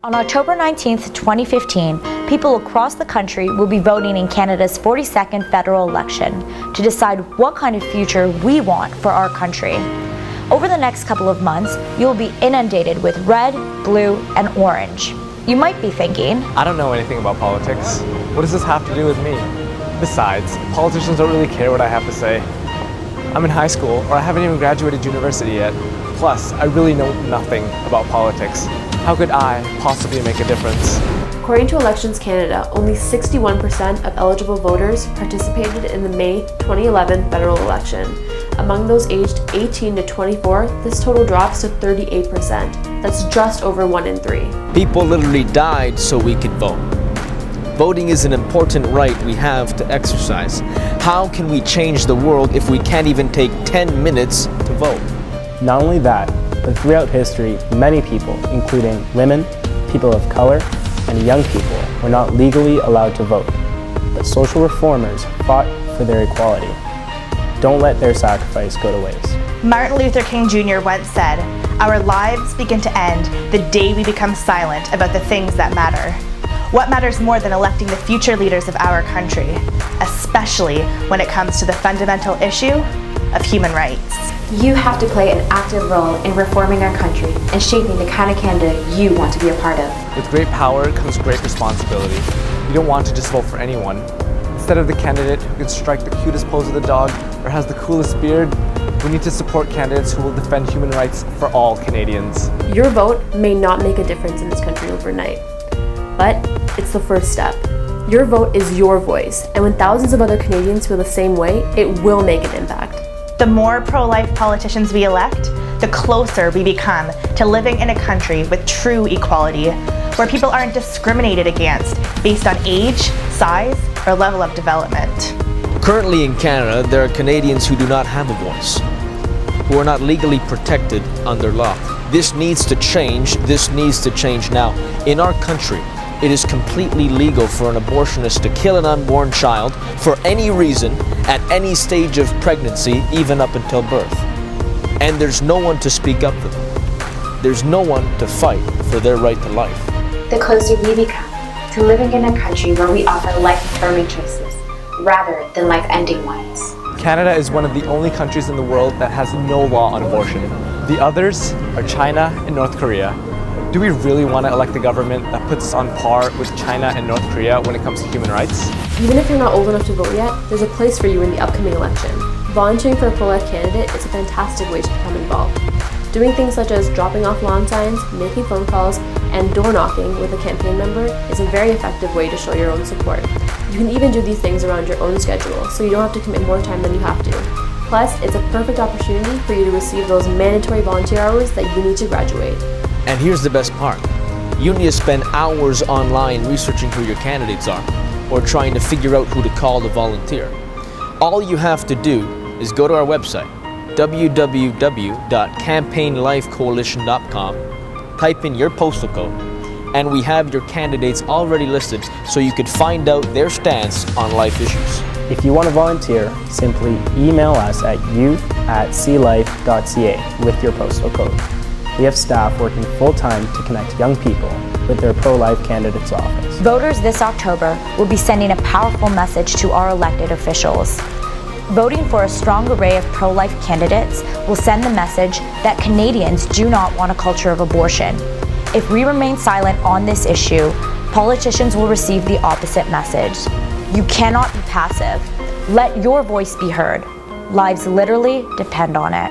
On October 19, 2015, people across the country will be voting in Canada's 42nd federal election to decide what kind of future we want for our country. Over the next couple of months, you will be inundated with red, blue, and orange. You might be thinking, I don't know anything about politics. What does this have to do with me? Besides, politicians don't really care what I have to say. I'm in high school, or I haven't even graduated university yet. Plus, I really know nothing about politics. How could I possibly make a difference? According to Elections Canada, only 61% of eligible voters participated in the May 2011 federal election. Among those aged 18 to 24, this total drops to 38%. That's just over 1 in 3. People literally died so we could vote. Voting is an important right we have to exercise. How can we change the world if we can't even take 10 minutes to vote? Not only that, but throughout history, many people, including women, people of color, and young people, were not legally allowed to vote. But social reformers fought for their equality. Don't let their sacrifice go to waste. Martin Luther King Jr. once said, "Our lives begin to end the day we become silent about the things that matter." What matters more than electing the future leaders of our country, especially when it comes to the fundamental issue of human rights? You have to play an active role in reforming our country and shaping the kind of Canada you want to be a part of. With great power comes great responsibility. You don't want to just vote for anyone. Instead of the candidate who can strike the cutest pose of the dog or has the coolest beard, we need to support candidates who will defend human rights for all Canadians. Your vote may not make a difference in this country overnight, but it's the first step. Your vote is your voice, and when thousands of other Canadians feel the same way, it will make an impact. The more pro-life politicians we elect, the closer we become to living in a country with true equality, where people aren't discriminated against based on age, size, or level of development. Currently in Canada, there are Canadians who do not have a voice, who are not legally protected under law. This needs to change. This needs to change now. In our country, it is completely legal for an abortionist to kill an unborn child for any reason, at any stage of pregnancy, even up until birth. And there's no one to speak up for them. There's no one to fight for their right to life. The closer we become to living in a country where we offer life-affirming choices rather than life-ending ones. Canada is one of the only countries in the world that has no law on abortion. The others are China and North Korea. Do we really want to elect a government that puts us on par with China and North Korea when it comes to human rights? Even if you're not old enough to vote yet, there's a place for you in the upcoming election. Volunteering for a pro-life candidate is a fantastic way to become involved. Doing things such as dropping off lawn signs, making phone calls, and door knocking with a campaign member is a very effective way to show your own support. You can even do these things around your own schedule, so you don't have to commit more time than you have to. Plus, it's a perfect opportunity for you to receive those mandatory volunteer hours that you need to graduate. And here's the best part. You need to spend hours online researching who your candidates are, or trying to figure out who to call to volunteer. All you have to do is go to our website, www.campaignlifecoalition.com, type in your postal code, and we have your candidates already listed so you could find out their stance on life issues. If you want to volunteer, simply email us at youth@clife.ca with your postal code. We have staff working full-time to connect young people with their pro-life candidate's office. voters this October will be sending a powerful message to our elected officials. Voting for a strong array of pro-life candidates will send the message that Canadians do not want a culture of abortion. If we remain silent on this issue, politicians will receive the opposite message. You cannot be passive. Let your voice be heard. Lives literally depend on it.